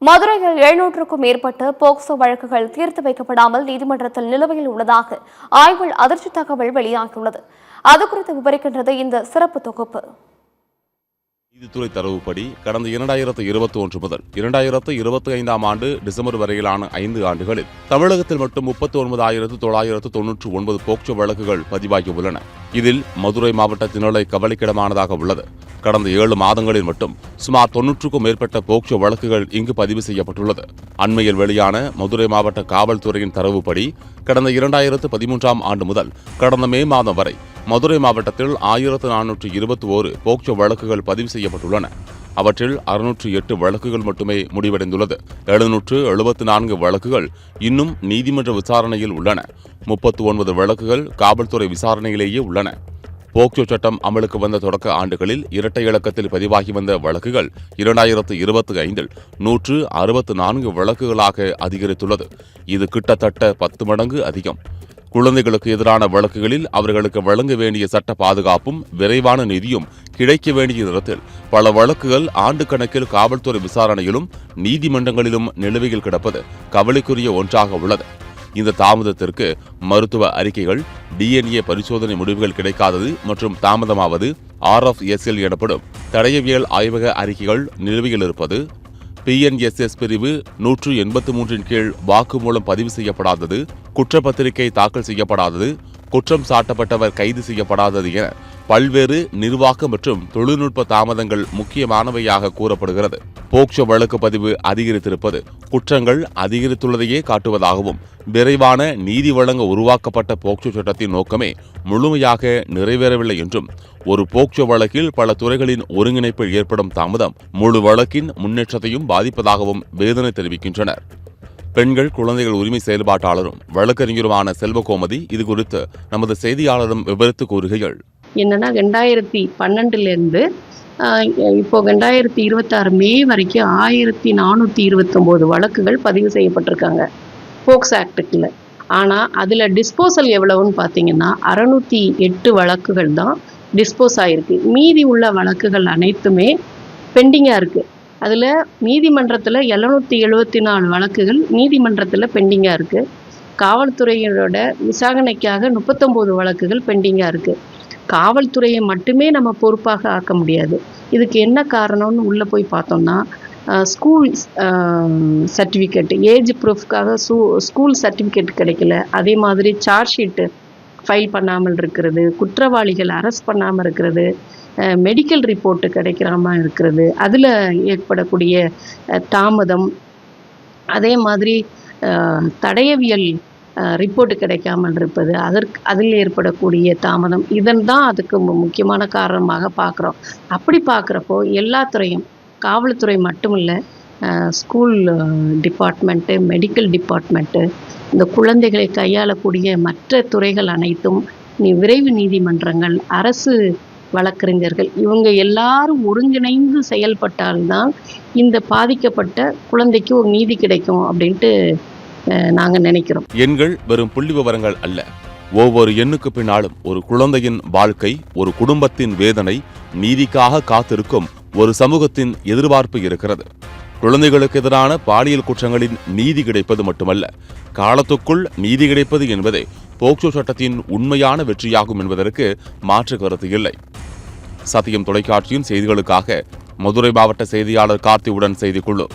மதுரையில் 700க்கும் மேற்பட்ட போக்சோ வழக்குகள் தீர்த்து வைக்கப்படாமல் நீதிமன்றத்தில் நிலுவையில் உள்ளதாக ஆய்வில் அதிர்ச்சி தகவல் வெளியாகியுள்ளது. அது குறித்து விவரிக்கின்றது இந்த சிறப்பு தொகுப்பு. நீதித்துறை தரவுப்படி கடந்த 2021 முதல் 2025 ஆண்டு டிசம்பர் வரையிலான 5 ஆண்டுகளில் தமிழகத்தில் மட்டும் 39,999 போக்சோ வழக்குகள் பதிவாகியுள்ளன. இதில் மதுரை மாவட்ட நிலை கவலைக்கிடமானதாக உள்ளது. கடந்த 7 மாதங்களில் மட்டும் சுமார் 90க்கும் மேற்பட்ட போக்சோ வழக்குகள் இங்கு பதிவு செய்யப்பட்டுள்ளது. அண்மையில் வெளியான மதுரை மாவட்ட காவல்துறையின் தரவுப்படி கடந்த 2013 ஆண்டு முதல் கடந்த மே மாதம் வரை மதுரை மாவட்டத்தில் 1421 போக்சோ வழக்குகள் பதிவு செய்யப்பட்டுள்ளன. அவற்றில் 608 வழக்குகள் மட்டுமே முடிவடைந்துள்ளது. 774 வழக்குகள் இன்னும் நீதிமன்ற விசாரணையில் உள்ளன. 39 வழக்குகள் காவல்துறை விசாரணையிலேயே உள்ளன. போக்சோ சட்டம் அமலுக்கு வந்த தொடக்க ஆண்டுகளில் இரட்டை இலக்கத்தில் பதிவாகி வந்த வழக்குகள் 2025 164 வழக்குகளாக அதிகரித்துள்ளது. இது கிட்டத்தட்ட 10 மடங்கு அதிகம். குழந்தைகளுக்கு எதிரான வழக்குகளில் அவர்களுக்கு வழங்க வேண்டிய சட்ட பாதுகாப்பும் விரைவான நிதியும் கிடைக்க வேண்டிய நேரத்தில் பல வழக்குகள் ஆண்டு கணக்கில் காவல்துறை விசாரணையிலும் நீதிமன்றங்களிலும் நிலுவையில் கிடப்பது கவலைக்குரிய ஒன்றாக உள்ளது. இந்த தாமதத்திற்கு மருத்துவ அறிக்கைகள், DNA பரிசோதனை முடிவுகள் கிடைக்காதது மற்றும் தாமதமாவது, RFSL எனப்படும் தடயவியல் ஆய்வக அறிக்கைகள் நிலுவையில் இருப்பது, PNSS பிரிவு 183 கீழ் வாக்குமூலம் பதிவு செய்யப்படாதது, குற்றப்பத்திரிகை தாக்கல் செய்யப்படாதது, குற்றம் சாட்டப்பட்டவர் கைது செய்யப்படாதது என பல்வேறு நிர்வாக மற்றும் தொழில்நுட்ப தாமதங்கள் முக்கியமானவையாக கூறப்படுகிறது. போக்சோ வழக்கு பதிவு அதிகரித்திருப்பது குற்றங்கள் அதிகரித்துள்ளதையே காட்டுவதாகவும், விரைவான நீதி வழங்க உருவாக்கப்பட்ட போக்சோ சட்டத்தின் நோக்கமே முழுமையாக நிறைவேறவில்லை என்றும், ஒரு போக்சோ வழக்கில் பல துறைகளின் ஒருங்கிணைப்பில் ஏற்படும் தாமதம் முழு வழக்கின் முன்னேற்றத்தையும் பாதிப்பதாகவும் வேதனை தெரிவிக்கின்றனர். பெண்கள் குழந்தைகள் உரிமை செயல்பாட்டாளரும் வழக்கறிஞருமான செல்வகோமதி இதுகுறித்து நமது செய்தியாளரும் விவரித்து கூறுகையில், என்னன்னா 2012 இப்போ 2026 மே வரைக்கும் 1429 வழக்குகள் பதிவு செய்யப்பட்டிருக்காங்க போக்ஸ் ஆக்டுக்குள்ள. ஆனால் அதில் டிஸ்போசல் எவ்வளவுன்னு பார்த்தீங்கன்னா 608 வழக்குகள் தான் டிஸ்போஸ் ஆகிருக்கு. மீதி உள்ள வழக்குகள் அனைத்துமே பெண்டிங்காக இருக்குது. அதில் நீதிமன்றத்தில் 774 வழக்குகள் நீதிமன்றத்தில் பெண்டிங்காக இருக்குது. காவல்துறையோட விசாரணைக்காக 39 வழக்குகள் பெண்டிங்காக இருக்குது. காவல்துறையை மட்டுமே நம்ம பொறுப்பாக ஆக்க முடியாது. இதுக்கு என்ன காரணம்னு உள்ளே போய் பார்த்தோம்னா, ஸ்கூல் சர்டிஃபிகேட், ஏஜ் ப்ரூஃப்காக ஸ்கூல் சர்டிஃபிகேட் கிடைக்கல. அதே மாதிரி சார்ஜ் ஷீட்டு ஃபைல் பண்ணாமல் இருக்கிறது, குற்றவாளிகள் அரெஸ்ட் பண்ணாமல் இருக்கிறது, மெடிக்கல் ரிப்போர்ட்டு கிடைக்காம இருக்கிறது, அதில் ஏற்படக்கூடிய தாமதம், அதே மாதிரி தடயவியல் ரிப்போர்ட்டு கிடைக்காமல் இருப்பது, அதில் ஏற்படக்கூடிய தாமதம், இதன் தான் அதுக்கு முக்கியமான காரணமாக பார்க்குறோம். அப்படி பார்க்குறப்போ எல்லா துறையும், காவல்துறை மட்டும் இல்லை, ஸ்கூல் டிபார்ட்மெண்ட்டு, மெடிக்கல் டிபார்ட்மெண்ட்டு, இந்த குழந்தைகளை கையாளக்கூடிய மற்ற துறைகள் அனைத்தும், விரைவு நீதிமன்றங்கள், அரசு வழக்கறிஞர்கள், இவங்க எல்லாரும் ஒருங்கிணைந்து செயல்பட்டால்தான் இந்த பாதிக்கப்பட்ட குழந்தைக்கு ஒரு நீதி கிடைக்கும் அப்படின்ட்டு நாங்கள் நினைக்கிறோம். எண்கள் வெறும் புள்ளி விவரங்கள் அல்ல. ஒவ்வொரு எண்ணுக்கு பின்னாலும் ஒரு குழந்தையின் வாழ்க்கை, ஒரு குடும்பத்தின் வேதனை, நீதிக்காக காத்திருக்கும் ஒரு சமூகத்தின் எதிர்பார்ப்பு இருக்கிறது. குழந்தைகளுக்கு எதிரான பாலியல் குற்றங்களின் நீதி கிடைப்பது மட்டுமல்ல, காலத்துக்குள் நீதி கிடைப்பது என்பதே போக்சோ சட்டத்தின் உண்மையான வெற்றியாகும் என்பதற்கு மாற்று கருத்து இல்லை. சத்தியம் தொலைக்காட்சியின் செய்திகளுக்காக மதுரை மாவட்ட செய்தியாளர் கார்த்தியுடன் செய்திக்குழு.